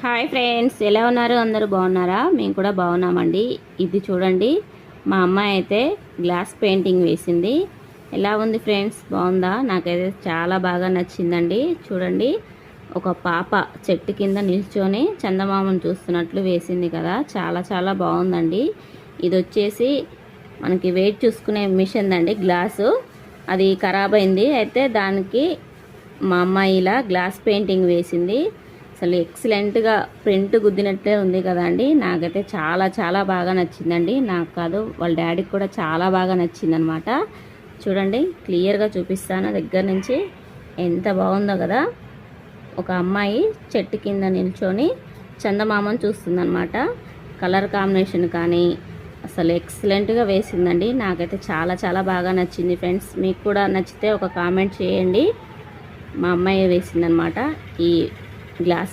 Hi friends, ఎలా ఉన్నారు? అందరూ బాగున్నారా? మేము కూడా బాగున్నామండి. ఇది చూడండి, మా అమ్మాయి అయితే గ్లాస్ పెయింటింగ్ వేసింది. ఎలా ఉంది ఫ్రెండ్స్? బాగుందా? నాకైతే చాలా బాగా నచ్చిందండి. చూడండి, ఒక పాప చెట్టు కింద నిల్చొని చందమామను చూస్తున్నట్లు వేసింది కదా, చాలా చాలా బాగుందండి. ఇది వచ్చేసి మనకి వెయిట్ చూసుకునే మిషన్ అండి. గ్లాసు అది ఖరాబ్ అయింది, అయితే దానికి మా అమ్మాయి ఇలా గ్లాస్ పెయింటింగ్ వేసింది. అసలు ఎక్సలెంట్గా ప్రింట్ గుద్దినట్లే ఉంది కదండి. నాకైతే చాలా చాలా బాగా నచ్చిందండి. నాకు కాదు, వాళ్ళ డాడీకి కూడా చాలా బాగా నచ్చిందనమాట. చూడండి, క్లియర్గా చూపిస్తాను దగ్గర నుంచి. ఎంత బాగుందో కదా. ఒక అమ్మాయి చెట్టు కింద నిల్చొని చందమామను చూస్తుందన్నమాట. కలర్ కాంబినేషన్ కానీ అసలు ఎక్సలెంట్గా వేసిందండి. నాకైతే చాలా చాలా బాగా నచ్చింది ఫ్రెండ్స్. మీకు కూడా నచ్చితే ఒక కామెంట్ చేయండి. మా అమ్మాయి వేసిందనమాట ఈ గ్లాస్